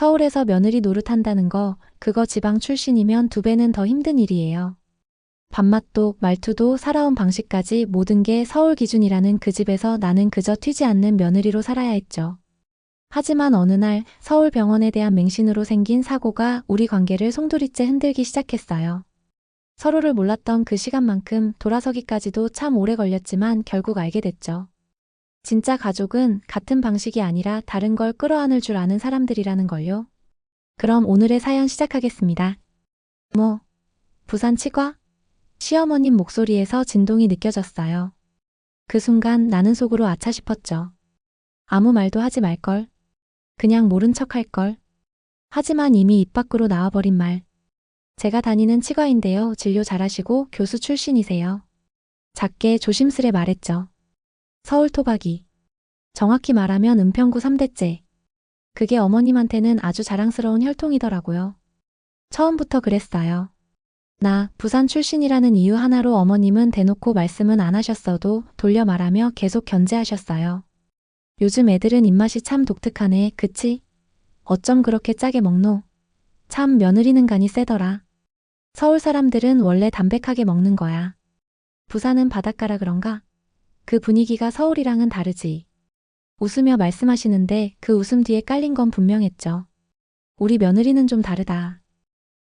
서울에서 며느리 노릇한다는 거, 그거 지방 출신이면 2배는 더 힘든 일이에요. 밥맛도, 말투도, 살아온 방식까지 모든 게 서울 기준이라는 그 집에서 나는 그저 튀지 않는 며느리로 살아야 했죠. 하지만 어느 날 서울 병원에 대한 맹신으로 생긴 사고가 우리 관계를 송두리째 흔들기 시작했어요. 서로를 몰랐던 그 시간만큼 돌아서기까지도 참 오래 걸렸지만 결국 알게 됐죠. 진짜 가족은 같은 방식이 아니라 다른 걸 끌어안을 줄 아는 사람들이라는 걸요. 그럼 오늘의 사연 시작하겠습니다. 부산 치과? 시어머님 목소리에서 진동이 느껴졌어요. 그 순간 나는 속으로 아차 싶었죠. 아무 말도 하지 말걸. 그냥 모른 척 할걸. 하지만 이미 입 밖으로 나와버린 말. 제가 다니는 치과인데요. 진료 잘하시고 교수 출신이세요. 작게 조심스레 말했죠. 서울 토박이. 정확히 말하면 은평구 3대째. 그게 어머님한테는 아주 자랑스러운 혈통이더라고요. 처음부터 그랬어요. 나 부산 출신이라는 이유 하나로 어머님은 대놓고 말씀은 안 하셨어도 돌려 말하며 계속 견제하셨어요. 요즘 애들은 입맛이 참 독특하네, 그치? 어쩜 그렇게 짜게 먹노? 참 며느리는 간이 세더라. 서울 사람들은 원래 담백하게 먹는 거야. 부산은 바닷가라 그런가? 그 분위기가 서울이랑은 다르지. 웃으며 말씀하시는데 그 웃음 뒤에 깔린 건 분명했죠. 우리 며느리는 좀 다르다.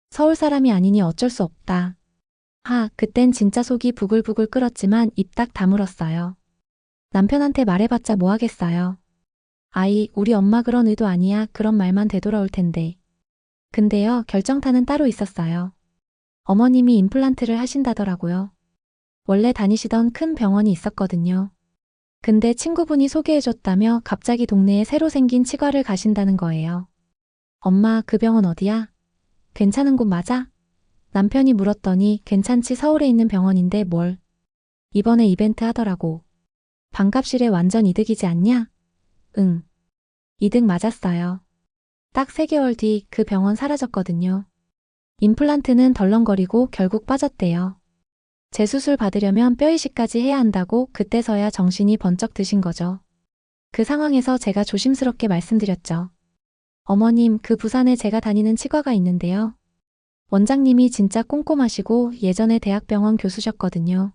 서울 사람이 아니니 어쩔 수 없다. 그땐 진짜 속이 부글부글 끓었지만 입 딱 다물었어요. 남편한테 말해봤자 뭐 하겠어요. 우리 엄마 그런 의도 아니야. 그런 말만 되돌아올 텐데. 근데요, 결정타는 따로 있었어요. 어머님이 임플란트를 하신다더라고요. 원래 다니시던 큰 병원이 있었거든요. 근데 친구분이 소개해줬다며 갑자기 동네에 새로 생긴 치과를 가신다는 거예요. 엄마, 그 병원 어디야? 괜찮은 곳 맞아? 남편이 물었더니 괜찮지, 서울에 있는 병원인데 뭘. 이번에 이벤트 하더라고. 반값실에 완전 이득이지 않냐? 응. 이득 맞았어요. 딱 3개월 뒤 그 병원 사라졌거든요. 임플란트는 덜렁거리고 결국 빠졌대요. 재수술 받으려면 뼈이식까지 해야 한다고 그때서야 정신이 번쩍 드신 거죠. 그 상황에서 제가 조심스럽게 말씀드렸죠. 어머님, 그 부산에 제가 다니는 치과가 있는데요. 원장님이 진짜 꼼꼼하시고 예전에 대학병원 교수셨거든요.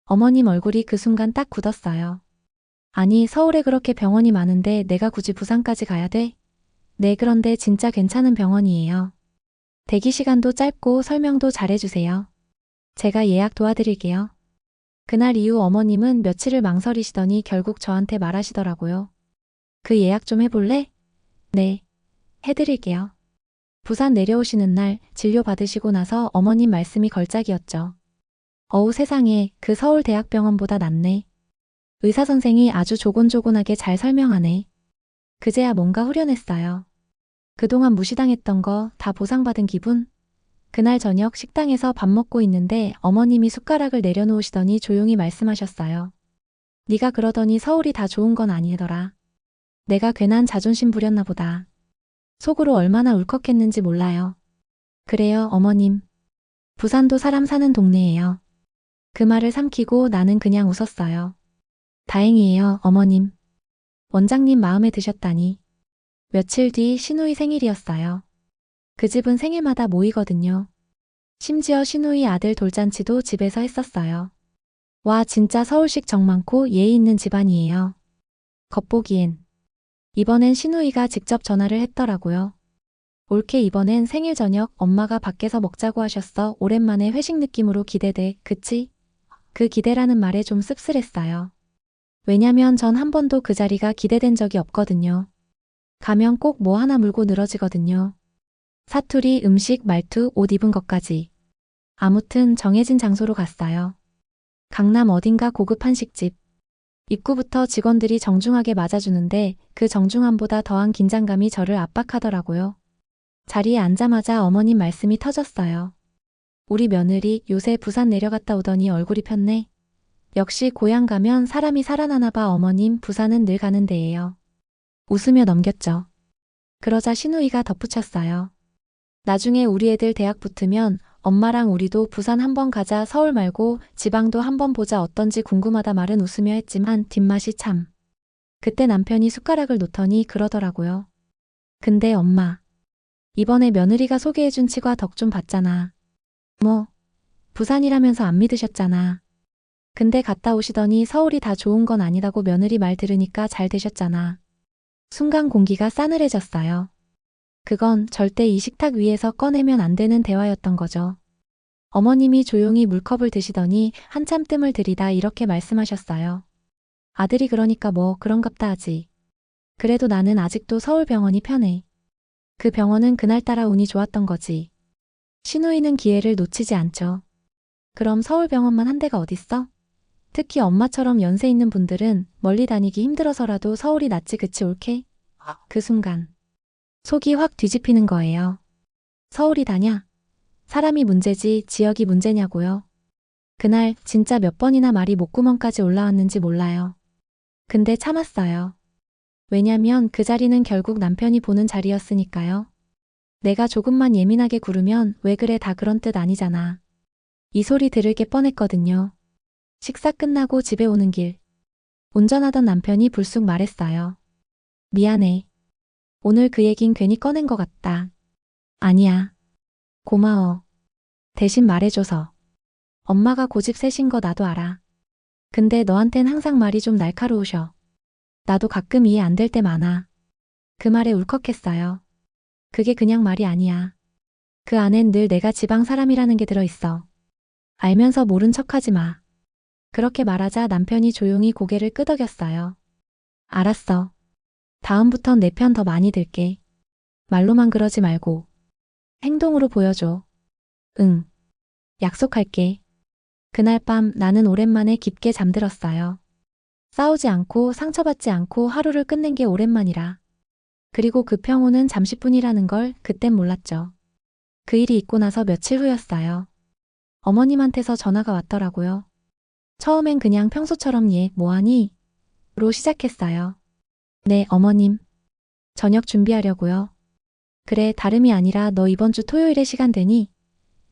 어머님 얼굴이 그 순간 딱 굳었어요. 아니, 서울에 그렇게 병원이 많은데 내가 굳이 부산까지 가야 돼? 네, 그런데 진짜 괜찮은 병원이에요. 대기 시간도 짧고 설명도 잘해주세요. 제가 예약 도와드릴게요. 그날 이후 어머님은 며칠을 망설이시더니 결국 저한테 말하시더라고요. 그 예약 좀 해볼래? 네, 해드릴게요. 부산 내려오시는 날 진료 받으시고 나서 어머님 말씀이 걸작이었죠. 어우 세상에, 그 서울대학병원보다 낫네. 의사 선생이 아주 조곤조곤하게 잘 설명하네. 그제야 뭔가 후련했어요. 그동안 무시당했던 거 다 보상받은 기분? 그날 저녁 식당에서 밥 먹고 있는데 어머님이 숟가락을 내려놓으시더니 조용히 말씀하셨어요. 네가 그러더니 서울이 다 좋은 건 아니더라. 내가 괜한 자존심 부렸나 보다. 속으로 얼마나 울컥했는지 몰라요. 그래요, 어머님. 부산도 사람 사는 동네예요. 그 말을 삼키고 나는 그냥 웃었어요. 다행이에요, 어머님. 원장님 마음에 드셨다니. 며칠 뒤 시누이 생일이었어요. 그 집은 생일마다 모이거든요. 심지어 시누이 아들 돌잔치도 집에서 했었어요. 와, 진짜 서울식 정 많고 예의 있는 집안이에요. 겉보기엔. 이번엔 시누이가 직접 전화를 했더라고요. 올케, 이번엔 생일 저녁 엄마가 밖에서 먹자고 하셨어. 오랜만에 회식 느낌으로 기대돼. 그치? 그 기대라는 말에 좀 씁쓸했어요. 왜냐면 전 한 번도 그 자리가 기대된 적이 없거든요. 가면 꼭 뭐 하나 물고 늘어지거든요. 사투리, 음식, 말투, 옷 입은 것까지. 아무튼 정해진 장소로 갔어요. 강남 어딘가 고급 한식집. 입구부터 직원들이 정중하게 맞아주는데 그 정중함보다 더한 긴장감이 저를 압박하더라고요. 자리에 앉자마자 어머님 말씀이 터졌어요. 우리 며느리 요새 부산 내려갔다 오더니 얼굴이 폈네. 역시 고향 가면 사람이 살아나나 봐. 어머님, 부산은 늘 가는 데예요. 웃으며 넘겼죠. 그러자 시누이가 덧붙였어요. 나중에 우리 애들 대학 붙으면 엄마랑 우리도 부산 한번 가자. 서울 말고 지방도 한번 보자. 어떤지 궁금하다. 말은 웃으며 했지만 뒷맛이 참. 그때 남편이 숟가락을 놓더니 그러더라고요. 근데 엄마, 이번에 며느리가 소개해준 치과 덕 좀 봤잖아. 뭐, 부산이라면서 안 믿으셨잖아. 근데 갔다 오시더니 서울이 다 좋은 건 아니다고 며느리 말 들으니까 잘 되셨잖아. 순간 공기가 싸늘해졌어요. 그건 절대 이 식탁 위에서 꺼내면 안 되는 대화였던 거죠. 어머님이 조용히 물컵을 드시더니 한참 뜸을 들이다 이렇게 말씀하셨어요. 아들이 그러니까 뭐 그런갑다 하지. 그래도 나는 아직도 서울병원이 편해. 그 병원은 그날따라 운이 좋았던 거지. 시누이는 기회를 놓치지 않죠. 그럼 서울병원만 한 데가 어딨어? 특히 엄마처럼 연세 있는 분들은 멀리 다니기 힘들어서라도 서울이 낫지 그치 옳게? 그 순간 속이 확 뒤집히는 거예요. 서울이 다냐? 사람이 문제지 지역이 문제냐고요. 그날 진짜 몇 번이나 말이 목구멍까지 올라왔는지 몰라요. 근데 참았어요. 왜냐면 그 자리는 결국 남편이 보는 자리였으니까요. 내가 조금만 예민하게 구르면 왜 그래 다 그런 뜻 아니잖아. 이 소리 들을 게 뻔했거든요. 식사 끝나고 집에 오는 길. 운전하던 남편이 불쑥 말했어요. 미안해. 오늘 그 얘긴 괜히 꺼낸 것 같다. 아니야. 고마워. 대신 말해줘서. 엄마가 고집 세신 거 나도 알아. 근데 너한텐 항상 말이 좀 날카로우셔. 나도 가끔 이해 안 될 때 많아. 그 말에 울컥했어요. 그게 그냥 말이 아니야. 그 안엔 늘 내가 지방 사람이라는 게 들어있어. 알면서 모른 척하지 마. 그렇게 말하자 남편이 조용히 고개를 끄덕였어요. 알았어. 다음부턴 내 편 더 많이 들게. 말로만 그러지 말고. 행동으로 보여줘. 응. 약속할게. 그날 밤 나는 오랜만에 깊게 잠들었어요. 싸우지 않고 상처받지 않고 하루를 끝낸 게 오랜만이라. 그리고 그 평온은 잠시뿐이라는 걸 그땐 몰랐죠. 그 일이 있고 나서 며칠 후였어요. 어머님한테서 전화가 왔더라고요. 처음엔 그냥 평소처럼 얘 뭐하니? 로 시작했어요. 네, 어머님. 저녁 준비하려고요. 그래, 다름이 아니라 너 이번 주 토요일에 시간 되니?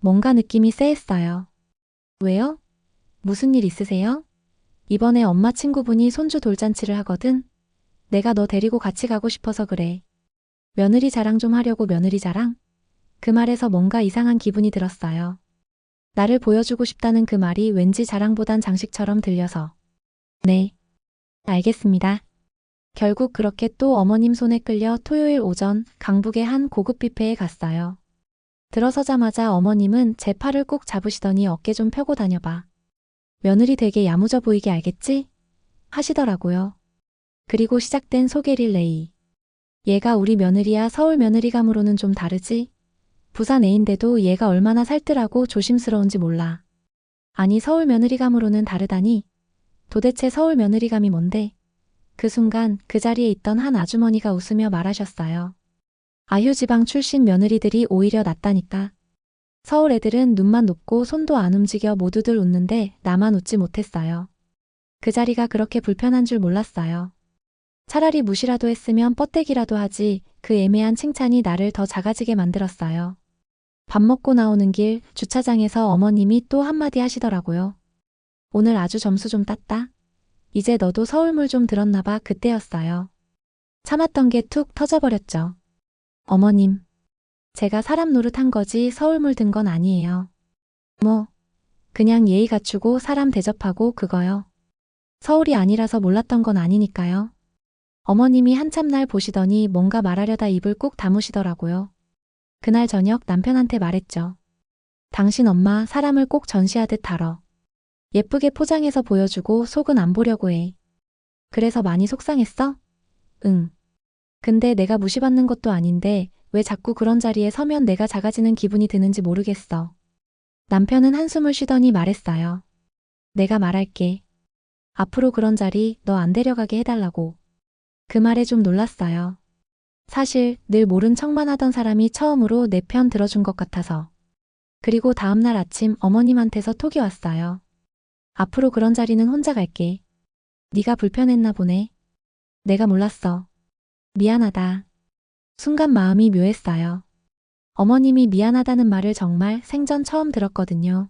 뭔가 느낌이 쎄했어요. 왜요? 무슨 일 있으세요? 이번에 엄마 친구분이 손주 돌잔치를 하거든? 내가 너 데리고 같이 가고 싶어서 그래. 며느리 자랑 좀 하려고 며느리 자랑? 그 말에서 뭔가 이상한 기분이 들었어요. 나를 보여주고 싶다는 그 말이 왠지 자랑보단 장식처럼 들려서. 네. 알겠습니다. 결국 그렇게 또 어머님 손에 끌려 토요일 오전 강북의 한 고급 뷔페에 갔어요. 들어서자마자 어머님은 제 팔을 꼭 잡으시더니 어깨 좀 펴고 다녀봐. 며느리 되게 야무져 보이게 알겠지? 하시더라고요. 그리고 시작된 소개 릴레이. 얘가 우리 며느리야 서울 며느리감으로는 좀 다르지? 부산 애인데도 얘가 얼마나 살뜰하고 조심스러운지 몰라. 아니 서울 며느리감으로는 다르다니? 도대체 서울 며느리감이 뭔데? 그 순간 그 자리에 있던 한 아주머니가 웃으며 말하셨어요. 아휴지방 출신 며느리들이 오히려 낫다니까. 서울 애들은 눈만 높고 손도 안 움직여 모두들 웃는데 나만 웃지 못했어요. 그 자리가 그렇게 불편한 줄 몰랐어요. 차라리 무시라도 했으면 뻗대기라도 하지 그 애매한 칭찬이 나를 더 작아지게 만들었어요. 밥 먹고 나오는 길 주차장에서 어머님이 또 한마디 하시더라고요. 오늘 아주 점수 좀 땄다. 이제 너도 서울물 좀 들었나 봐. 그때였어요. 참았던 게 툭 터져버렸죠. 어머님, 제가 사람 노릇한 거지 서울물 든 건 아니에요. 뭐, 그냥 예의 갖추고 사람 대접하고 그거요. 서울이 아니라서 몰랐던 건 아니니까요. 어머님이 한참 날 보시더니 뭔가 말하려다 입을 꾹 다무시더라고요. 그날 저녁 남편한테 말했죠. 당신 엄마 사람을 꼭 전시하듯 다뤄. 예쁘게 포장해서 보여주고 속은 안 보려고 해. 그래서 많이 속상했어? 응. 근데 내가 무시받는 것도 아닌데 왜 자꾸 그런 자리에 서면 내가 작아지는 기분이 드는지 모르겠어. 남편은 한숨을 쉬더니 말했어요. 내가 말할게. 앞으로 그런 자리 너 안 데려가게 해달라고. 그 말에 좀 놀랐어요. 사실 늘 모른 척만 하던 사람이 처음으로 내 편 들어준 것 같아서. 그리고 다음날 아침 어머님한테서 톡이 왔어요. 앞으로 그런 자리는 혼자 갈게. 네가 불편했나 보네. 내가 몰랐어. 미안하다. 순간 마음이 묘했어요. 어머님이 미안하다는 말을 정말 생전 처음 들었거든요.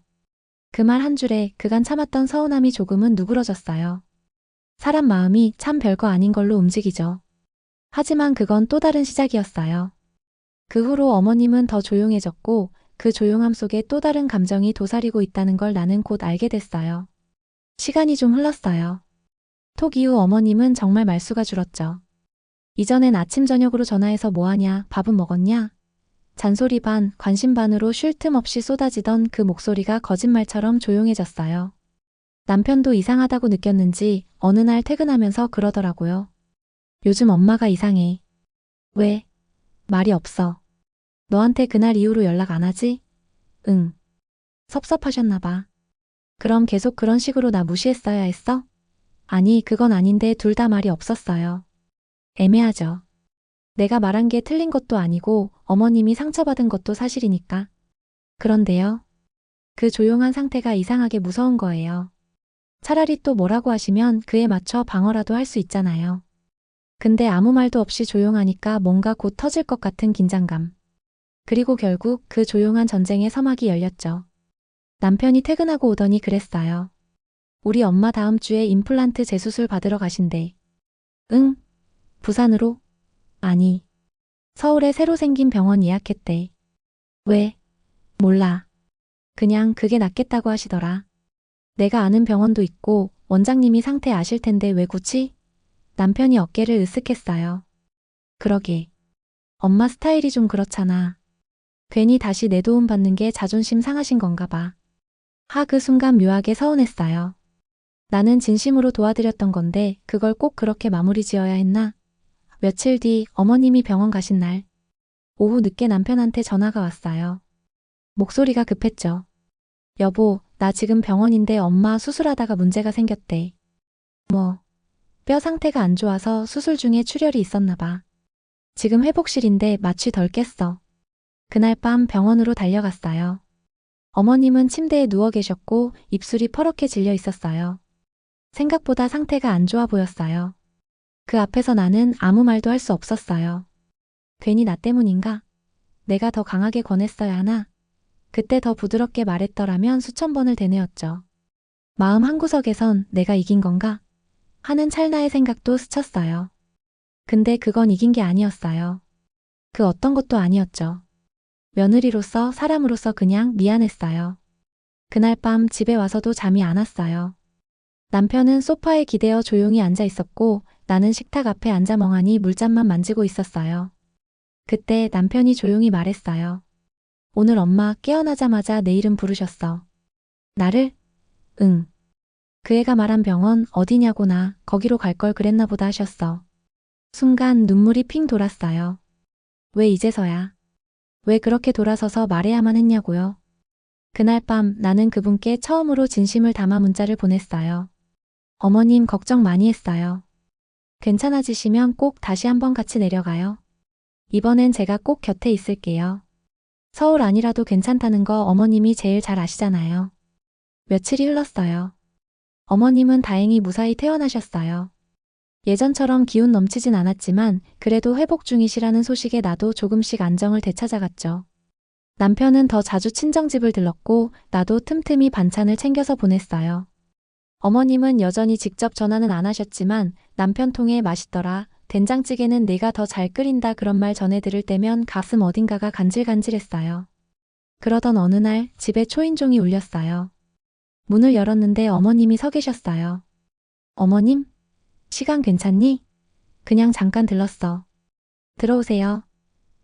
그 말 한 줄에 그간 참았던 서운함이 조금은 누그러졌어요. 사람 마음이 참 별거 아닌 걸로 움직이죠. 하지만 그건 또 다른 시작이었어요. 그 후로 어머님은 더 조용해졌고 그 조용함 속에 또 다른 감정이 도사리고 있다는 걸 나는 곧 알게 됐어요. 시간이 좀 흘렀어요. 톡 이후 어머님은 정말 말수가 줄었죠. 이전엔 아침 저녁으로 전화해서 뭐하냐, 밥은 먹었냐? 잔소리 반, 관심 반으로 쉴 틈 없이 쏟아지던 그 목소리가 거짓말처럼 조용해졌어요. 남편도 이상하다고 느꼈는지 어느 날 퇴근하면서 그러더라고요. 요즘 엄마가 이상해. 왜? 말이 없어. 너한테 그날 이후로 연락 안 하지? 응. 섭섭하셨나 봐. 그럼 계속 그런 식으로 나 무시했어야 했어? 아니, 그건 아닌데 둘 다 말이 없었어요. 애매하죠. 내가 말한 게 틀린 것도 아니고 어머님이 상처받은 것도 사실이니까. 그런데요. 그 조용한 상태가 이상하게 무서운 거예요. 차라리 또 뭐라고 하시면 그에 맞춰 방어라도 할 수 있잖아요. 근데 아무 말도 없이 조용하니까 뭔가 곧 터질 것 같은 긴장감. 그리고 결국 그 조용한 전쟁의 서막이 열렸죠. 남편이 퇴근하고 오더니 그랬어요. 우리 엄마 다음 주에 임플란트 재수술 받으러 가신대. 응? 부산으로? 아니. 서울에 새로 생긴 병원 예약했대. 왜? 몰라. 그냥 그게 낫겠다고 하시더라. 내가 아는 병원도 있고 원장님이 상태 아실 텐데 왜 굳이? 남편이 어깨를 으쓱했어요. 그러게. 엄마 스타일이 좀 그렇잖아. 괜히 다시 내 도움 받는 게 자존심 상하신 건가 봐. 그 순간 묘하게 서운했어요. 나는 진심으로 도와드렸던 건데 그걸 꼭 그렇게 마무리 지어야 했나? 며칠 뒤 어머님이 병원 가신 날. 오후 늦게 남편한테 전화가 왔어요. 목소리가 급했죠. 여보, 나 지금 병원인데 엄마 수술하다가 문제가 생겼대. 뭐, 뼈 상태가 안 좋아서 수술 중에 출혈이 있었나 봐. 지금 회복실인데 마취 덜 깼어. 그날 밤 병원으로 달려갔어요. 어머님은 침대에 누워 계셨고 입술이 퍼렇게 질려 있었어요. 생각보다 상태가 안 좋아 보였어요. 그 앞에서 나는 아무 말도 할 수 없었어요. 괜히 나 때문인가? 내가 더 강하게 권했어야 하나? 그때 더 부드럽게 말했더라면 수천 번을 되뇌었죠. 마음 한구석에선 내가 이긴 건가? 하는 찰나의 생각도 스쳤어요. 근데 그건 이긴 게 아니었어요. 그 어떤 것도 아니었죠. 며느리로서 사람으로서 그냥 미안했어요. 그날 밤 집에 와서도 잠이 안 왔어요. 남편은 소파에 기대어 조용히 앉아 있었고 나는 식탁 앞에 앉아 멍하니 물잔만 만지고 있었어요. 그때 남편이 조용히 말했어요. 오늘 엄마 깨어나자마자 내 이름 부르셨어. 나를? 응. 그 애가 말한 병원 어디냐고 나 거기로 갈 걸 그랬나 보다 하셨어. 순간 눈물이 핑 돌았어요. 왜 이제서야? 왜 그렇게 돌아서서 말해야만 했냐고요? 그날 밤 나는 그분께 처음으로 진심을 담아 문자를 보냈어요. 어머님 걱정 많이 했어요. 괜찮아지시면 꼭 다시 한번 같이 내려가요. 이번엔 제가 꼭 곁에 있을게요. 서울 아니라도 괜찮다는 거 어머님이 제일 잘 아시잖아요. 며칠이 흘렀어요. 어머님은 다행히 무사히 퇴원하셨어요. 예전처럼 기운 넘치진 않았지만 그래도 회복 중이시라는 소식에 나도 조금씩 안정을 되찾아갔죠. 남편은 더 자주 친정집을 들렀고 나도 틈틈이 반찬을 챙겨서 보냈어요. 어머님은 여전히 직접 전화는 안 하셨지만 남편 통해 맛있더라, 된장찌개는 내가 더 잘 끓인다 그런 말 전해 들을 때면 가슴 어딘가가 간질간질했어요. 그러던 어느 날 집에 초인종이 울렸어요. 문을 열었는데 어머님이 서 계셨어요. 어머님? 시간 괜찮니? 그냥 잠깐 들렀어. 들어오세요.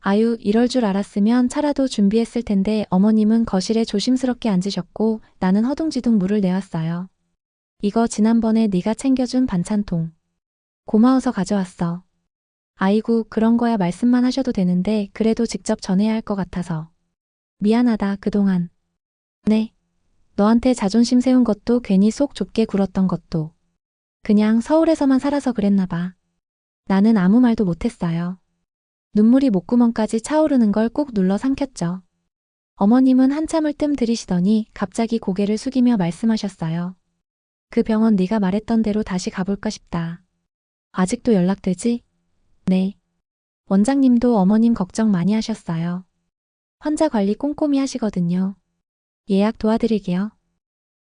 아유, 이럴 줄 알았으면 차라도 준비했을 텐데 어머님은 거실에 조심스럽게 앉으셨고 나는 허둥지둥 물을 내왔어요. 이거 지난번에 네가 챙겨준 반찬통. 고마워서 가져왔어. 아이고, 그런 거야 말씀만 하셔도 되는데 그래도 직접 전해야 할 것 같아서. 미안하다, 그동안. 네. 너한테 자존심 세운 것도 괜히 속 좁게 굴었던 것도. 그냥 서울에서만 살아서 그랬나 봐. 나는 아무 말도 못했어요. 눈물이 목구멍까지 차오르는 걸 꾹 눌러 삼켰죠. 어머님은 한참을 뜸 들이시더니 갑자기 고개를 숙이며 말씀하셨어요. 그 병원 네가 말했던 대로 다시 가볼까 싶다. 아직도 연락되지? 네. 원장님도 어머님 걱정 많이 하셨어요. 환자 관리 꼼꼼히 하시거든요. 예약 도와드릴게요.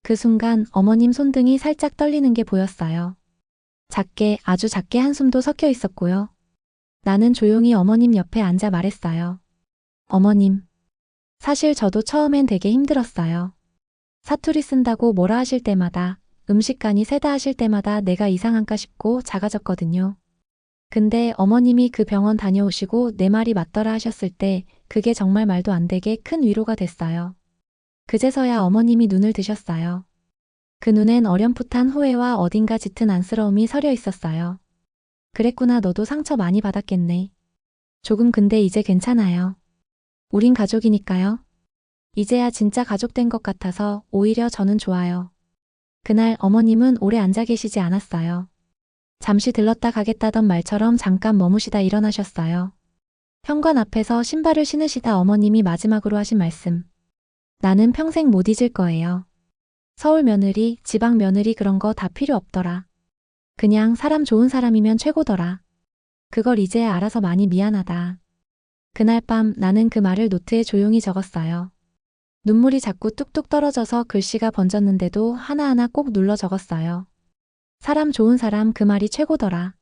그 순간 어머님 손등이 살짝 떨리는 게 보였어요. 작게, 아주 작게 한숨도 섞여 있었고요. 나는 조용히 어머님 옆에 앉아 말했어요. 어머님, 사실 저도 처음엔 되게 힘들었어요. 사투리 쓴다고 뭐라 하실 때마다, 음식간이 세다 하실 때마다 내가 이상한가 싶고 작아졌거든요. 근데 어머님이 그 병원 다녀오시고 내 말이 맞더라 하셨을 때 그게 정말 말도 안 되게 큰 위로가 됐어요. 그제서야 어머님이 눈을 드셨어요. 그 눈엔 어렴풋한 후회와 어딘가 짙은 안쓰러움이 서려 있었어요. 그랬구나, 너도 상처 많이 받았겠네. 조금, 근데 이제 괜찮아요. 우린 가족이니까요. 이제야 진짜 가족 된 것 같아서 오히려 저는 좋아요. 그날 어머님은 오래 앉아 계시지 않았어요. 잠시 들렀다 가겠다던 말처럼 잠깐 머무시다 일어나셨어요. 현관 앞에서 신발을 신으시다 어머님이 마지막으로 하신 말씀. 나는 평생 못 잊을 거예요. 서울 며느리, 지방 며느리 그런 거 다 필요 없더라. 그냥 사람 좋은 사람이면 최고더라. 그걸 이제야 알아서 많이 미안하다. 그날 밤 나는 그 말을 노트에 조용히 적었어요. 눈물이 자꾸 뚝뚝 떨어져서 글씨가 번졌는데도 하나하나 꼭 눌러 적었어요. 사람 좋은 사람, 그 말이 최고더라.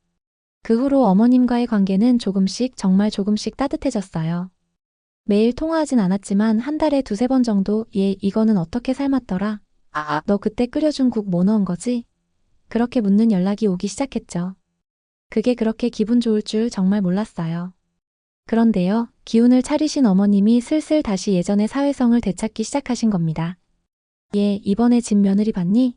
그 후로 어머님과의 관계는 조금씩, 정말 조금씩 따뜻해졌어요. 매일 통화하진 않았지만 한 달에 두세 번 정도 얘 이거는 어떻게 삶았더라? 너 그때 끓여준 국 뭐 넣은 거지? 그렇게 묻는 연락이 오기 시작했죠. 그게 그렇게 기분 좋을 줄 정말 몰랐어요. 그런데요, 기운을 차리신 어머님이 슬슬 다시 예전의 사회성을 되찾기 시작하신 겁니다. 얘 이번에 집 며느리 봤니?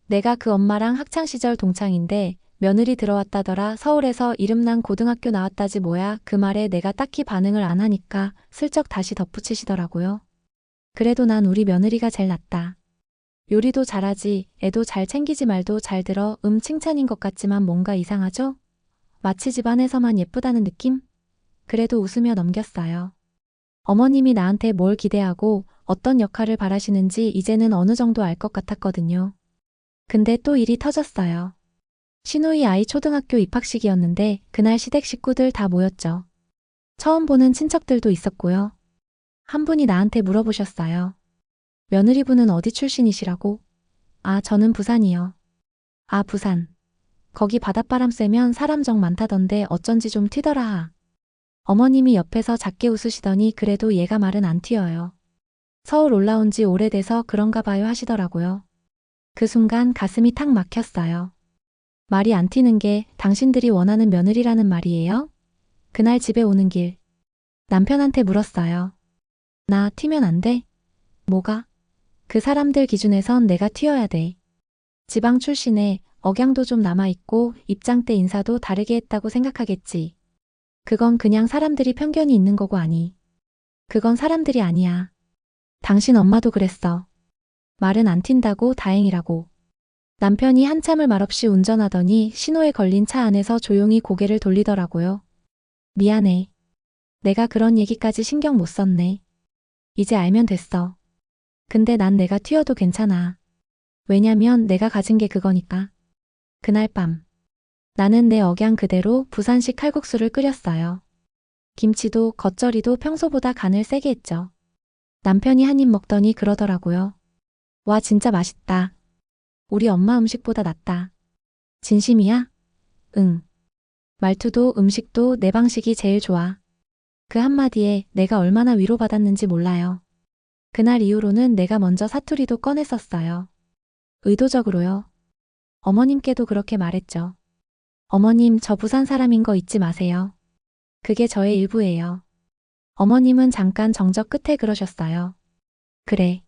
내가 그 엄마랑 학창시절 동창인데 며느리 들어왔다더라. 서울에서 이름난 고등학교 나왔다지 뭐야. 그 말에 내가 딱히 반응을 안 하니까 슬쩍 다시 덧붙이시더라고요. 그래도 난 우리 며느리가 제일 낫다. 요리도 잘하지, 애도 잘 챙기지, 말도 잘 들어. 칭찬인 것 같지만 뭔가 이상하죠? 마치 집안에서만 예쁘다는 느낌? 그래도 웃으며 넘겼어요. 어머님이 나한테 뭘 기대하고 어떤 역할을 바라시는지 이제는 어느 정도 알 것 같았거든요. 근데 또 일이 터졌어요. 시누이 아이 초등학교 입학식이었는데 그날 시댁 식구들 다 모였죠. 처음 보는 친척들도 있었고요. 한 분이 나한테 물어보셨어요. 며느리분은 어디 출신이시라고? 아, 저는 부산이요. 아, 부산. 거기 바닷바람 쐬면 사람 정 많다던데 어쩐지 좀 튀더라. 어머님이 옆에서 작게 웃으시더니 그래도 얘가 말은 안 튀어요. 서울 올라온 지 오래돼서 그런가 봐요 하시더라고요. 그 순간 가슴이 탁 막혔어요. 말이 안 튀는 게 당신들이 원하는 며느리라는 말이에요? 그날 집에 오는 길 남편한테 물었어요. 나 튀면 안 돼? 뭐가? 그 사람들 기준에선 내가 튀어야 돼. 지방 출신에 억양도 좀 남아있고 입장 때 인사도 다르게 했다고 생각하겠지. 그건 그냥 사람들이 편견이 있는 거고 아니. 그건 사람들이 아니야. 당신 엄마도 그랬어. 말은 안 튄다고 다행이라고. 남편이 한참을 말없이 운전하더니 신호에 걸린 차 안에서 조용히 고개를 돌리더라고요. 미안해. 내가 그런 얘기까지 신경 못 썼네. 이제 알면 됐어. 근데 난 내가 튀어도 괜찮아. 왜냐면 내가 가진 게 그거니까. 그날 밤 나는 내 억양 그대로 부산식 칼국수를 끓였어요. 김치도 겉절이도 평소보다 간을 세게 했죠. 남편이 한 입 먹더니 그러더라고요. 와, 진짜 맛있다. 우리 엄마 음식보다 낫다. 진심이야? 응. 말투도 음식도 내 방식이 제일 좋아. 그 한마디에 내가 얼마나 위로받았는지 몰라요. 그날 이후로는 내가 먼저 사투리도 꺼냈었어요. 의도적으로요. 어머님께도 그렇게 말했죠. 어머님, 저 부산 사람인 거 잊지 마세요. 그게 저의 일부예요. 어머님은 잠깐 정적 끝에 그러셨어요. 그래.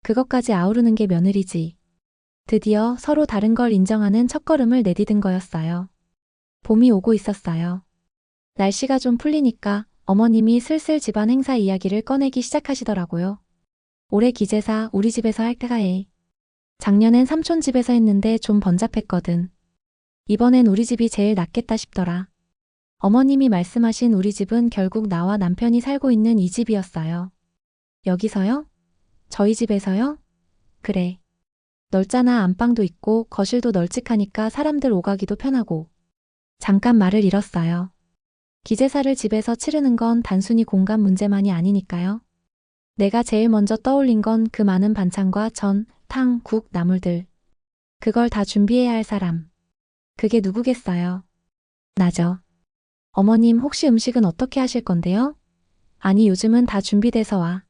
그것까지 아우르는 게 며느리지. 드디어 서로 다른 걸 인정하는 첫걸음을 내디딘 거였어요. 봄이 오고 있었어요. 날씨가 좀 풀리니까 어머님이 슬슬 집안 행사 이야기를 꺼내기 시작하시더라고요. 올해 기제사 우리 집에서 할까 해. 작년엔 삼촌 집에서 했는데 좀 번잡했거든. 이번엔 우리 집이 제일 낫겠다 싶더라. 어머님이 말씀하신 우리 집은 결국 나와 남편이 살고 있는 이 집이었어요. 여기서요? 저희 집에서요? 그래. 넓잖아. 안방도 있고 거실도 널찍하니까 사람들 오가기도 편하고. 잠깐 말을 잃었어요. 기제사를 집에서 치르는 건 단순히 공간 문제만이 아니니까요. 내가 제일 먼저 떠올린 건 그 많은 반찬과 전, 탕, 국, 나물들. 그걸 다 준비해야 할 사람. 그게 누구겠어요? 나죠. 어머님, 혹시 음식은 어떻게 하실 건데요? 아니 요즘은 다 준비돼서 와.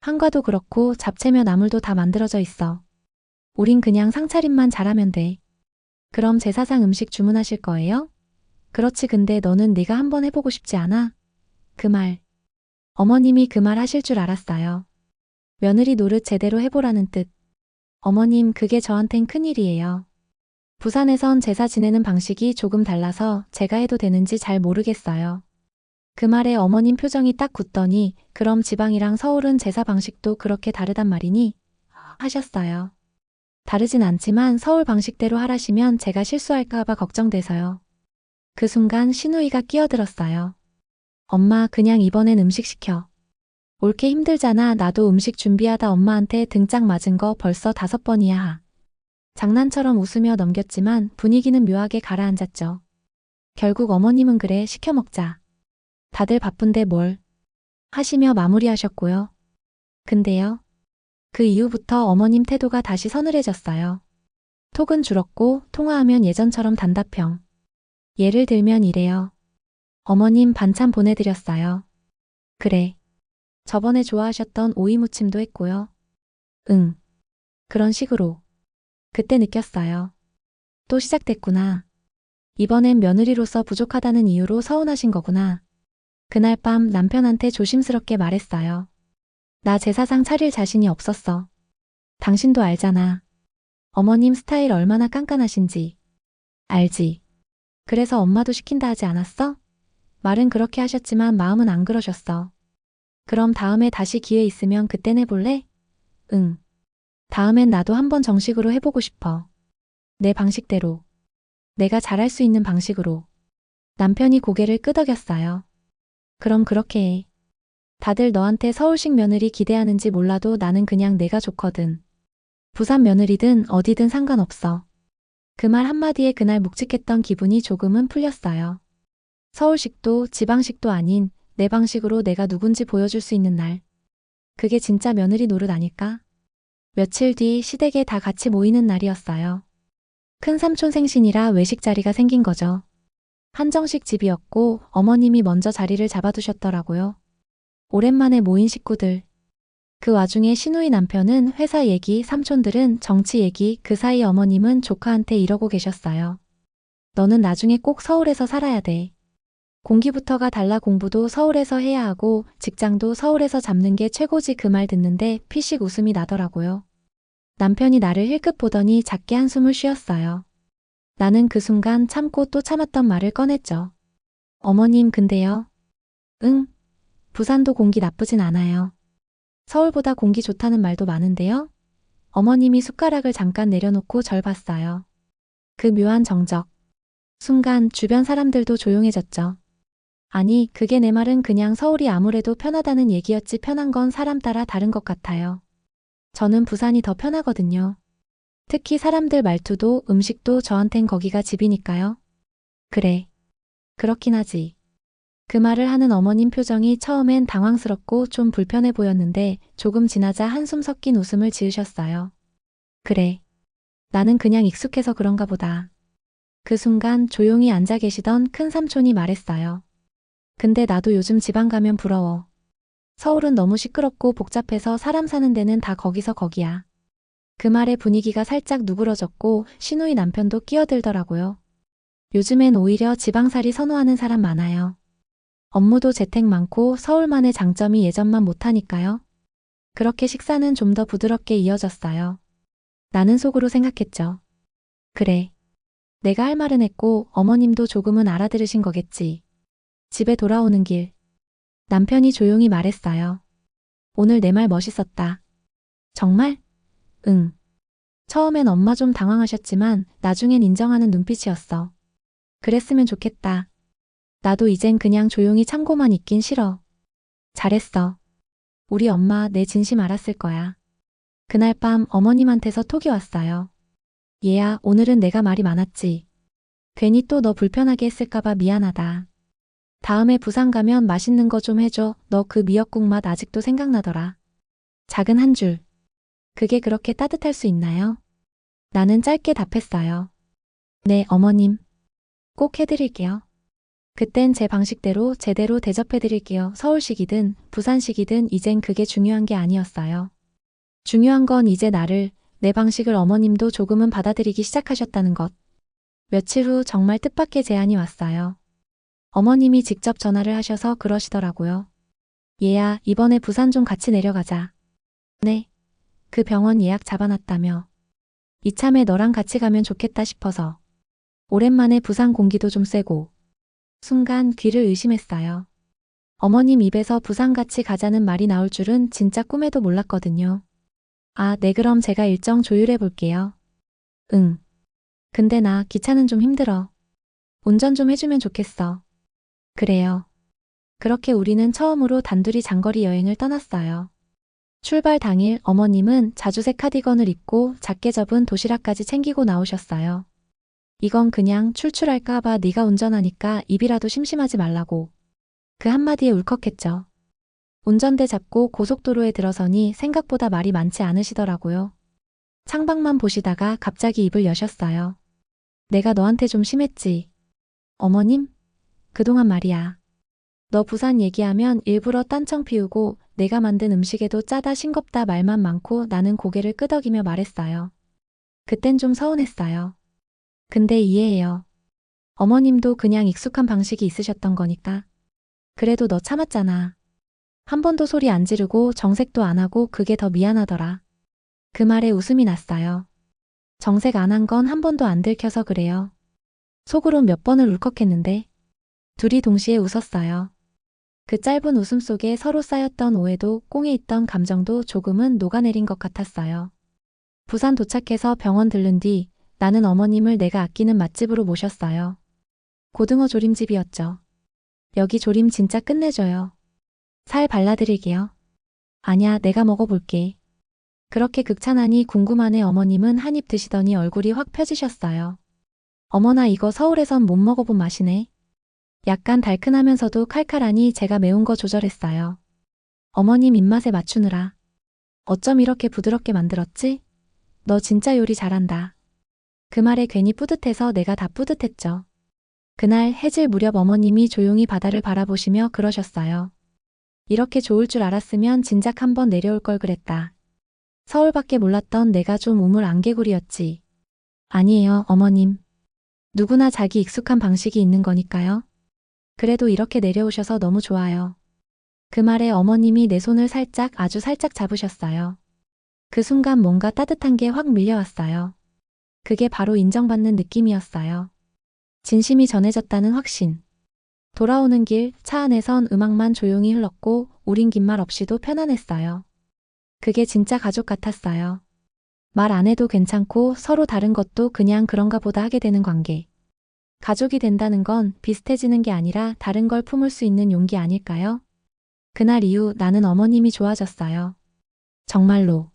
한과도 그렇고 잡채며 나물도 다 만들어져 있어. 우린 그냥 상차림만 잘하면 돼. 그럼 제사상 음식 주문하실 거예요? 그렇지 근데 너는 네가 한번 해보고 싶지 않아? 그 말. 어머님이 그 말 하실 줄 알았어요. 며느리 노릇 제대로 해보라는 뜻. 어머님 그게 저한텐 큰일이에요. 부산에선 제사 지내는 방식이 조금 달라서 제가 해도 되는지 잘 모르겠어요. 그 말에 어머님 표정이 딱 굳더니 그럼 지방이랑 서울은 제사 방식도 그렇게 다르단 말이니? 하셨어요. 다르진 않지만 서울 방식대로 하라시면 제가 실수할까봐 걱정돼서요. 그 순간 신우이가 끼어들었어요. 엄마 그냥 이번엔 음식 시켜. 옳게 힘들잖아. 나도 음식 준비하다 엄마한테 등짝 맞은 거 벌써 5번이야. 장난처럼 웃으며 넘겼지만 분위기는 묘하게 가라앉았죠. 결국 어머님은 그래 시켜 먹자. 다들 바쁜데 뭘 하시며 마무리하셨고요. 근데요. 그 이후부터 어머님 태도가 다시 서늘해졌어요. 톡은 줄었고 통화하면 예전처럼 단답형. 예를 들면 이래요. 어머님 반찬 보내드렸어요. 그래. 저번에 좋아하셨던 오이무침도 했고요. 응. 그런 식으로. 그때 느꼈어요. 또 시작됐구나. 이번엔 며느리로서 부족하다는 이유로 서운하신 거구나. 그날 밤 남편한테 조심스럽게 말했어요. 나 제사상 차릴 자신이 없었어. 당신도 알잖아. 어머님 스타일 얼마나 깐깐하신지. 알지. 그래서 엄마도 시킨다 하지 않았어? 말은 그렇게 하셨지만 마음은 안 그러셨어. 그럼 다음에 다시 기회 있으면 그땐 해볼래? 응. 다음엔 나도 한번 정식으로 해보고 싶어. 내 방식대로. 내가 잘할 수 있는 방식으로. 남편이 고개를 끄덕였어요. 그럼 그렇게 해. 다들 너한테 서울식 며느리 기대하는지 몰라도 나는 그냥 내가 좋거든. 부산 며느리든 어디든 상관없어. 그 말 한마디에 그날 묵직했던 기분이 조금은 풀렸어요. 서울식도 지방식도 아닌 내 방식으로 내가 누군지 보여줄 수 있는 날. 그게 진짜 며느리 노릇 아닐까? 며칠 뒤 시댁에 다 같이 모이는 날이었어요. 큰 삼촌 생신이라 외식 자리가 생긴 거죠. 한정식 집이었고 어머님이 먼저 자리를 잡아두셨더라고요. 오랜만에 모인 식구들. 그 와중에 신우이 남편은 회사 얘기, 삼촌들은 정치 얘기, 그 사이 어머님은 조카한테 이러고 계셨어요. 너는 나중에 꼭 서울에서 살아야 돼. 공기부터가 달라 공부도 서울에서 해야 하고 직장도 서울에서 잡는 게 최고지 그 말 듣는데 피식 웃음이 나더라고요. 남편이 나를 힐끗 보더니 작게 한숨을 쉬었어요. 나는 그 순간 참고 또 참았던 말을 꺼냈죠. 어머님 근데요. 응? 부산도 공기 나쁘진 않아요. 서울보다 공기 좋다는 말도 많은데요. 어머님이 숟가락을 잠깐 내려놓고 절 봤어요. 그 묘한 정적. 순간 주변 사람들도 조용해졌죠. 아니, 그게 내 말은 그냥 서울이 아무래도 편하다는 얘기였지 편한 건 사람 따라 다른 것 같아요. 저는 부산이 더 편하거든요. 특히 사람들 말투도 음식도 저한텐 거기가 집이니까요. 그래. 그렇긴 하지. 그 말을 하는 어머님 표정이 처음엔 당황스럽고 좀 불편해 보였는데 조금 지나자 한숨 섞인 웃음을 지으셨어요. 그래. 나는 그냥 익숙해서 그런가 보다. 그 순간 조용히 앉아 계시던 큰 삼촌이 말했어요. 근데 나도 요즘 지방 가면 부러워. 서울은 너무 시끄럽고 복잡해서 사람 사는 데는 다 거기서 거기야. 그 말에 분위기가 살짝 누그러졌고 신우이 남편도 끼어들더라고요. 요즘엔 오히려 지방살이 선호하는 사람 많아요. 업무도 재택 많고 서울만의 장점이 예전만 못하니까요. 그렇게 식사는 좀 더 부드럽게 이어졌어요. 나는 속으로 생각했죠. 그래. 내가 할 말은 했고 어머님도 조금은 알아들으신 거겠지. 집에 돌아오는 길. 남편이 조용히 말했어요. 오늘 내 말 멋있었다. 정말? 응. 처음엔 엄마 좀 당황하셨지만 나중엔 인정하는 눈빛이었어. 그랬으면 좋겠다. 나도 이젠 그냥 조용히 참고만 있긴 싫어. 잘했어. 우리 엄마 내 진심 알았을 거야. 그날 밤 어머님한테서 톡이 왔어요. 얘야, 오늘은 내가 말이 많았지. 괜히 또 너 불편하게 했을까봐 미안하다. 다음에 부산 가면 맛있는 거 좀 해줘. 너 그 미역국 맛 아직도 생각나더라. 작은 한 줄. 그게 그렇게 따뜻할 수 있나요? 나는 짧게 답했어요. 네, 어머님. 꼭 해드릴게요. 그땐 제 방식대로 제대로 대접해드릴게요. 서울식이든 부산식이든 이젠 그게 중요한 게 아니었어요. 중요한 건 이제 나를, 내 방식을 어머님도 조금은 받아들이기 시작하셨다는 것. 며칠 후 정말 뜻밖의 제안이 왔어요. 어머님이 직접 전화를 하셔서 그러시더라고요. 얘야, 이번에 부산 좀 같이 내려가자. 네. 그 병원 예약 잡아놨다며. 이참에 너랑 같이 가면 좋겠다 싶어서. 오랜만에 부산 공기도 좀 쐬고. 순간 귀를 의심했어요. 어머님 입에서 부산 같이 가자는 말이 나올 줄은 진짜 꿈에도 몰랐거든요. 아, 네, 그럼 제가 일정 조율해 볼게요. 응. 근데 나 기차는 좀 힘들어. 운전 좀 해주면 좋겠어. 그래요. 그렇게 우리는 처음으로 단둘이 장거리 여행을 떠났어요. 출발 당일 어머님은 자주색 카디건을 입고 작게 접은 도시락까지 챙기고 나오셨어요. 이건 그냥 출출할까봐 네가 운전하니까 입이라도 심심하지 말라고. 그 한마디에 울컥했죠. 운전대 잡고 고속도로에 들어서니 생각보다 말이 많지 않으시더라고요. 창밖만 보시다가 갑자기 입을 여셨어요. 내가 너한테 좀 심했지. 어머님? 그동안 말이야. 너 부산 얘기하면 일부러 딴청 피우고 내가 만든 음식에도 짜다 싱겁다 말만 많고 나는 고개를 끄덕이며 말했어요. 그땐 좀 서운했어요. 근데 이해해요. 어머님도 그냥 익숙한 방식이 있으셨던 거니까. 그래도 너 참았잖아. 한 번도 소리 안 지르고 정색도 안 하고 그게 더 미안하더라. 그 말에 웃음이 났어요. 정색 안 한 건 한 번도 안 들켜서 그래요. 속으로 몇 번을 울컥했는데 둘이 동시에 웃었어요. 그 짧은 웃음 속에 서로 쌓였던 오해도 꽁에 있던 감정도 조금은 녹아내린 것 같았어요. 부산 도착해서 병원 들른 뒤 나는 어머님을 내가 아끼는 맛집으로 모셨어요. 고등어 조림집이었죠. 여기 조림 진짜 끝내줘요. 살 발라드릴게요. 아냐, 내가 먹어볼게. 그렇게 극찬하니 궁금하네. 어머님은 한 입 드시더니 얼굴이 확 펴지셨어요. 어머나, 이거 서울에선 못 먹어본 맛이네. 약간 달큰하면서도 칼칼하니 제가 매운 거 조절했어요. 어머님 입맛에 맞추느라. 어쩜 이렇게 부드럽게 만들었지? 너 진짜 요리 잘한다. 그 말에 괜히 뿌듯해서 내가 다 뿌듯했죠. 그날 해질 무렵 어머님이 조용히 바다를 바라보시며 그러셨어요. 이렇게 좋을 줄 알았으면 진작 한번 내려올 걸 그랬다. 서울밖에 몰랐던 내가 좀 우물 안개구리였지. 아니에요, 어머님. 누구나 자기 익숙한 방식이 있는 거니까요. 그래도 이렇게 내려오셔서 너무 좋아요. 그 말에 어머님이 내 손을 살짝, 아주 살짝 잡으셨어요. 그 순간 뭔가 따뜻한 게 확 밀려왔어요. 그게 바로 인정받는 느낌이었어요. 진심이 전해졌다는 확신. 돌아오는 길 차 안에선 음악만 조용히 흘렀고 우린 긴 말 없이도 편안했어요. 그게 진짜 가족 같았어요. 말 안 해도 괜찮고 서로 다른 것도 그냥 그런가 보다 하게 되는 관계. 가족이 된다는 건 비슷해지는 게 아니라 다른 걸 품을 수 있는 용기 아닐까요? 그날 이후 나는 어머님이 좋아졌어요. 정말로.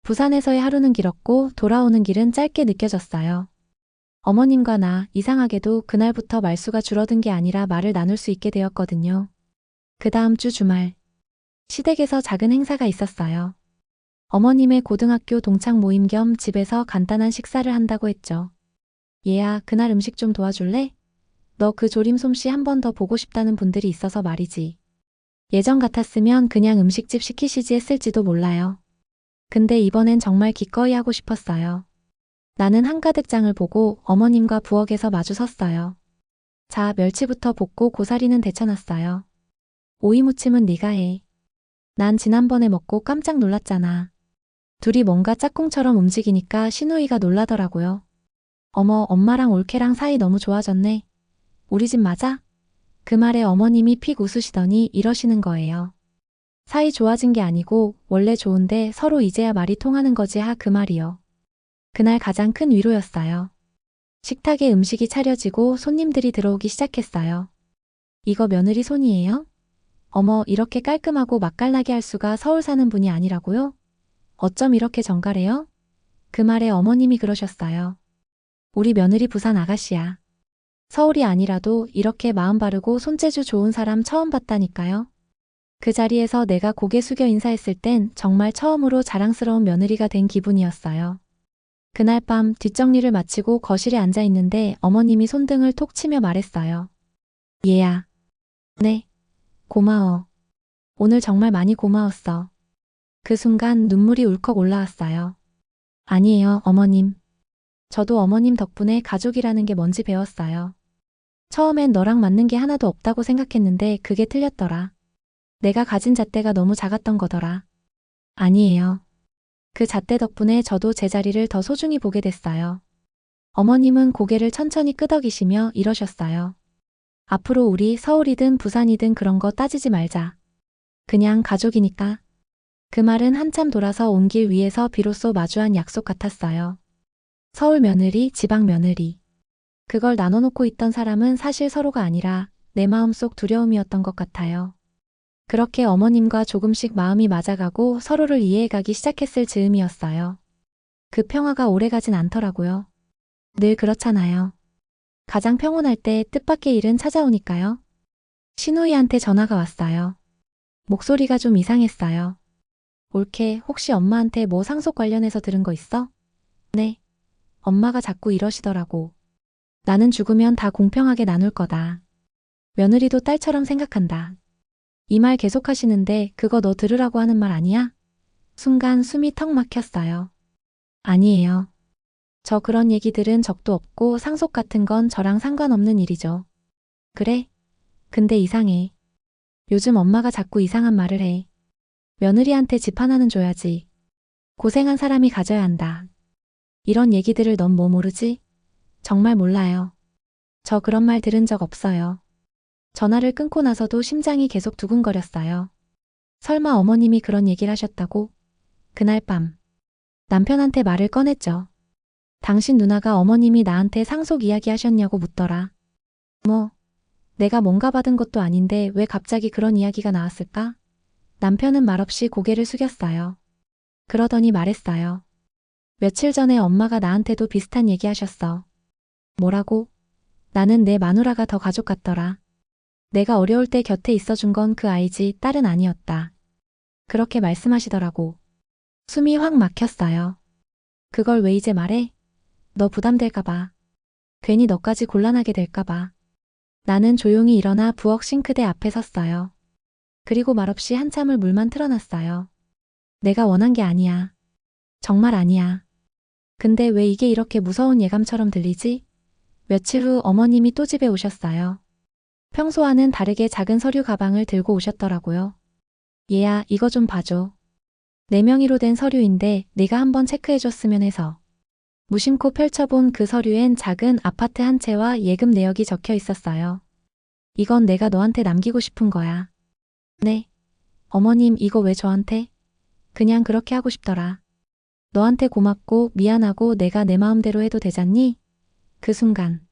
부산에서의 하루는 길었고 돌아오는 길은 짧게 느껴졌어요. 어머님과 나 이상하게도 그날부터 말수가 줄어든 게 아니라 말을 나눌 수 있게 되었거든요. 그 다음 주 주말. 시댁에서 작은 행사가 있었어요. 어머님의 고등학교 동창 모임 겸 집에서 간단한 식사를 한다고 했죠. 얘야, 그날 음식 좀 도와줄래? 너 그 조림 솜씨 한 번 더 보고 싶다는 분들이 있어서 말이지. 예전 같았으면 그냥 음식집 시키시지 했을지도 몰라요. 근데 이번엔 정말 기꺼이 하고 싶었어요. 나는 한가득 장을 보고 어머님과 부엌에서 마주 섰어요. 자, 멸치부터 볶고 고사리는 데쳐놨어요. 오이무침은 네가 해. 난 지난번에 먹고 깜짝 놀랐잖아. 둘이 뭔가 짝꿍처럼 움직이니까 시누이가 놀라더라고요. 어머, 엄마랑 올케랑 사이 너무 좋아졌네. 우리 집 맞아? 그 말에 어머님이 픽 웃으시더니 이러시는 거예요. 사이 좋아진 게 아니고 원래 좋은데 서로 이제야 말이 통하는 거지 그 말이요. 그날 가장 큰 위로였어요. 식탁에 음식이 차려지고 손님들이 들어오기 시작했어요. 이거 며느리 손이에요? 어머, 이렇게 깔끔하고 맛깔나게 할 수가 서울 사는 분이 아니라고요? 어쩜 이렇게 정갈해요? 그 말에 어머님이 그러셨어요. 우리 며느리 부산 아가씨야. 서울이 아니라도 이렇게 마음 바르고 손재주 좋은 사람 처음 봤다니까요. 그 자리에서 내가 고개 숙여 인사했을 땐 정말 처음으로 자랑스러운 며느리가 된 기분이었어요. 그날 밤 뒷정리를 마치고 거실에 앉아 있는데 어머님이 손등을 톡 치며 말했어요. 얘야. 네. 고마워. 오늘 정말 많이 고마웠어. 그 순간 눈물이 울컥 올라왔어요. 아니에요, 어머님. 저도 어머님 덕분에 가족이라는 게 뭔지 배웠어요. 처음엔 너랑 맞는 게 하나도 없다고 생각했는데 그게 틀렸더라. 내가 가진 잣대가 너무 작았던 거더라. 아니에요. 그 잣대 덕분에 저도 제 자리를 더 소중히 보게 됐어요. 어머님은 고개를 천천히 끄덕이시며 이러셨어요. 앞으로 우리 서울이든 부산이든 그런 거 따지지 말자. 그냥 가족이니까. 그 말은 한참 돌아서 온 길 위에서 비로소 마주한 약속 같았어요. 서울 며느리, 지방 며느리. 그걸 나눠놓고 있던 사람은 사실 서로가 아니라 내 마음속 두려움이었던 것 같아요. 그렇게 어머님과 조금씩 마음이 맞아가고 서로를 이해해가기 시작했을 즈음이었어요. 그 평화가 오래가진 않더라고요. 늘 그렇잖아요. 가장 평온할 때 뜻밖의 일은 찾아오니까요. 신우이한테 전화가 왔어요. 목소리가 좀 이상했어요. 올케, 혹시 엄마한테 뭐 상속 관련해서 들은 거 있어? 네. 엄마가 자꾸 이러시더라고. 나는 죽으면 다 공평하게 나눌 거다. 며느리도 딸처럼 생각한다. 이 말 계속 하시는데 그거 너 들으라고 하는 말 아니야? 순간 숨이 턱 막혔어요. 아니에요. 저 그런 얘기 들은 적도 없고 상속 같은 건 저랑 상관없는 일이죠. 그래? 근데 이상해. 요즘 엄마가 자꾸 이상한 말을 해. 며느리한테 집 하나는 줘야지. 고생한 사람이 가져야 한다. 이런 얘기들을 넌 뭐 모르지? 정말 몰라요. 저 그런 말 들은 적 없어요. 전화를 끊고 나서도 심장이 계속 두근거렸어요. 설마 어머님이 그런 얘기를 하셨다고? 그날 밤 남편한테 말을 꺼냈죠. 당신 누나가 어머님이 나한테 상속 이야기 하셨냐고 묻더라. 뭐, 내가 뭔가 받은 것도 아닌데 왜 갑자기 그런 이야기가 나왔을까? 남편은 말없이 고개를 숙였어요. 그러더니 말했어요. 며칠 전에 엄마가 나한테도 비슷한 얘기 하셨어. 뭐라고? 나는 내 마누라가 더 가족 같더라. 내가 어려울 때 곁에 있어준 건 그 아이지 딸은 아니었다. 그렇게 말씀하시더라고. 숨이 확 막혔어요. 그걸 왜 이제 말해? 너 부담될까봐. 괜히 너까지 곤란하게 될까봐. 나는 조용히 일어나 부엌 싱크대 앞에 섰어요. 그리고 말없이 한참을 물만 틀어놨어요. 내가 원한 게 아니야. 정말 아니야. 근데 왜 이게 이렇게 무서운 예감처럼 들리지? 며칠 후 어머님이 또 집에 오셨어요. 평소와는 다르게 작은 서류 가방을 들고 오셨더라고요. 얘야, 이거 좀 봐줘. 내 명의로 된 서류인데 네가 한번 체크해줬으면 해서. 무심코 펼쳐본 그 서류엔 작은 아파트 한 채와 예금 내역이 적혀 있었어요. 이건 내가 너한테 남기고 싶은 거야. 네. 어머님, 이거 왜 저한테? 그냥 그렇게 하고 싶더라. 너한테 고맙고 미안하고 내가 내 마음대로 해도 되잖니? 그 순간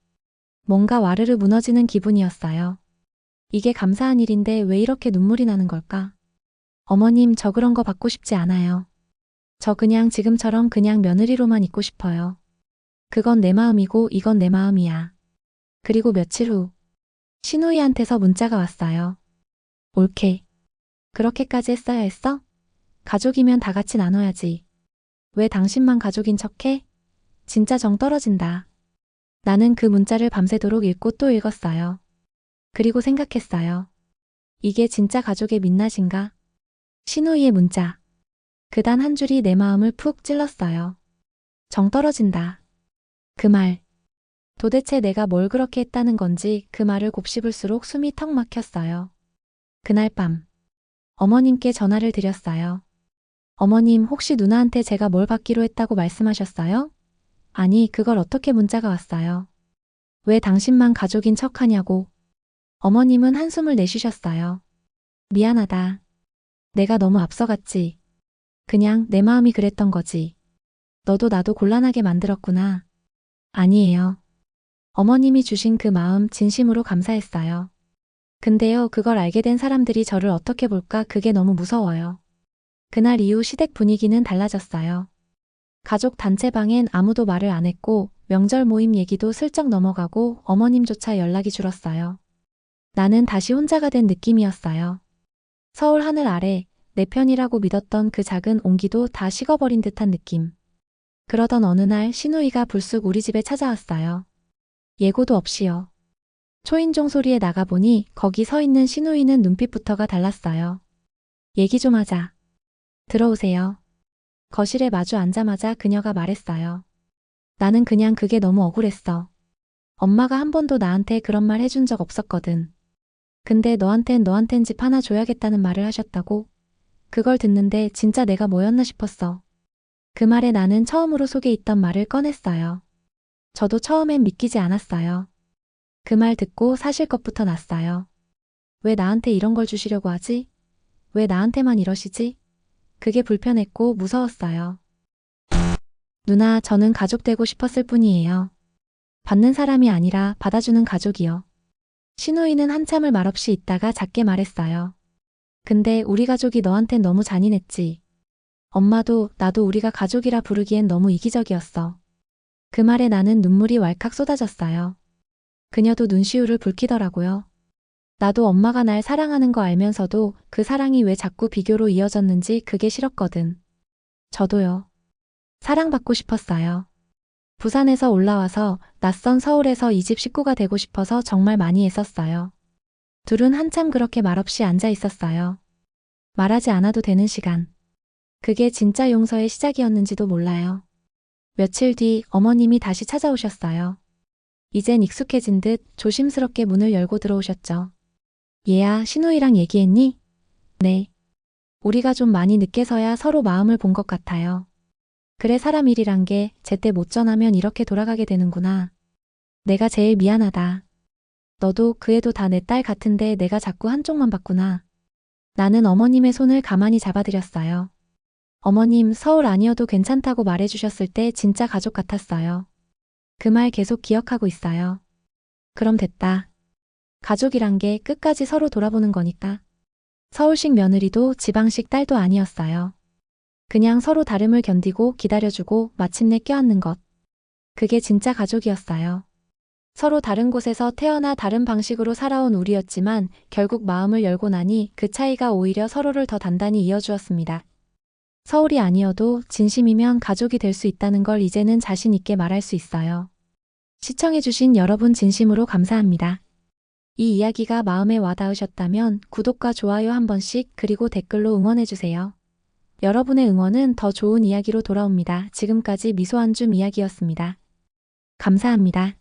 뭔가 와르르 무너지는 기분이었어요. 이게 감사한 일인데 왜 이렇게 눈물이 나는 걸까? 어머님, 저 그런 거 받고 싶지 않아요. 저 그냥 지금처럼 그냥 며느리로만 있고 싶어요. 그건 내 마음이고 이건 내 마음이야. 그리고 며칠 후 신우이한테서 문자가 왔어요. 올케. 그렇게까지 했어야 했어? 가족이면 다 같이 나눠야지. 왜 당신만 가족인 척해? 진짜 정 떨어진다. 나는 그 문자를 밤새도록 읽고 또 읽었어요. 그리고 생각했어요. 이게 진짜 가족의 민낯인가? 신우이의 문자. 그 단 한 줄이 내 마음을 푹 찔렀어요. 정 떨어진다. 그 말. 도대체 내가 뭘 그렇게 했다는 건지 그 말을 곱씹을수록 숨이 턱 막혔어요. 그날 밤 어머님께 전화를 드렸어요. 어머님, 혹시 누나한테 제가 뭘 받기로 했다고 말씀하셨어요? 아니, 그걸 어떻게 문자가 왔어요? 왜 당신만 가족인 척하냐고. 어머님은 한숨을 내쉬셨어요. 미안하다. 내가 너무 앞서갔지. 그냥 내 마음이 그랬던 거지. 너도 나도 곤란하게 만들었구나. 아니에요. 어머님이 주신 그 마음 진심으로 감사했어요. 근데요, 그걸 알게 된 사람들이 저를 어떻게 볼까 그게 너무 무서워요. 그날 이후 시댁 분위기는 달라졌어요. 가족 단체방엔 아무도 말을 안 했고 명절 모임 얘기도 슬쩍 넘어가고 어머님조차 연락이 줄었어요. 나는 다시 혼자가 된 느낌이었어요. 서울 하늘 아래 내 편이라고 믿었던 그 작은 온기도 다 식어버린 듯한 느낌. 그러던 어느 날 신우이가 불쑥 우리 집에 찾아왔어요. 예고도 없이요. 초인종 소리에 나가보니 거기 서 있는 신우이는 눈빛부터가 달랐어요. 얘기 좀 하자. 들어오세요. 거실에 마주 앉자마자 그녀가 말했어요. 나는 그냥 그게 너무 억울했어. 엄마가 한 번도 나한테 그런 말 해준 적 없었거든. 근데 너한텐 집 하나 줘야겠다는 말을 하셨다고? 그걸 듣는데 진짜 내가 뭐였나 싶었어. 그 말에 나는 처음으로 속에 있던 말을 꺼냈어요. 저도 처음엔 믿기지 않았어요. 그 말 듣고 사실 것부터 났어요. 왜 나한테 이런 걸 주시려고 하지? 왜 나한테만 이러시지? 그게 불편했고 무서웠어요. 누나, 저는 가족 되고 싶었을 뿐이에요. 받는 사람이 아니라 받아주는 가족이요. 신우이는 한참을 말없이 있다가 작게 말했어요. 근데 우리 가족이 너한텐 너무 잔인했지. 엄마도 나도 우리가 가족이라 부르기엔 너무 이기적이었어. 그 말에 나는 눈물이 왈칵 쏟아졌어요. 그녀도 눈시울을 붉히더라고요. 나도 엄마가 날 사랑하는 거 알면서도 그 사랑이 왜 자꾸 비교로 이어졌는지 그게 싫었거든. 저도요. 사랑받고 싶었어요. 부산에서 올라와서 낯선 서울에서 이 집 식구가 되고 싶어서 정말 많이 애썼어요. 둘은 한참 그렇게 말없이 앉아 있었어요. 말하지 않아도 되는 시간. 그게 진짜 용서의 시작이었는지도 몰라요. 며칠 뒤 어머님이 다시 찾아오셨어요. 이젠 익숙해진 듯 조심스럽게 문을 열고 들어오셨죠. 얘야, 신우이랑 얘기했니? 네. 우리가 좀 많이 늦게서야 서로 마음을 본 것 같아요. 그래, 사람 일이란 게 제때 못 전하면 이렇게 돌아가게 되는구나. 내가 제일 미안하다. 너도 그 애도 다 내 딸 같은데 내가 자꾸 한쪽만 봤구나. 나는 어머님의 손을 가만히 잡아드렸어요. 어머님, 서울 아니어도 괜찮다고 말해주셨을 때 진짜 가족 같았어요. 그 말 계속 기억하고 있어요. 그럼 됐다. 가족이란 게 끝까지 서로 돌아보는 거니까. 서울식 며느리도 지방식 딸도 아니었어요. 그냥 서로 다름을 견디고 기다려주고 마침내 껴안는 것. 그게 진짜 가족이었어요. 서로 다른 곳에서 태어나 다른 방식으로 살아온 우리였지만 결국 마음을 열고 나니 그 차이가 오히려 서로를 더 단단히 이어주었습니다. 서울이 아니어도 진심이면 가족이 될 수 있다는 걸 이제는 자신 있게 말할 수 있어요. 시청해주신 여러분 진심으로 감사합니다. 이 이야기가 마음에 와닿으셨다면 구독과 좋아요 한 번씩 그리고 댓글로 응원해주세요. 여러분의 응원은 더 좋은 이야기로 돌아옵니다. 지금까지 미소한줌 이야기였습니다. 감사합니다.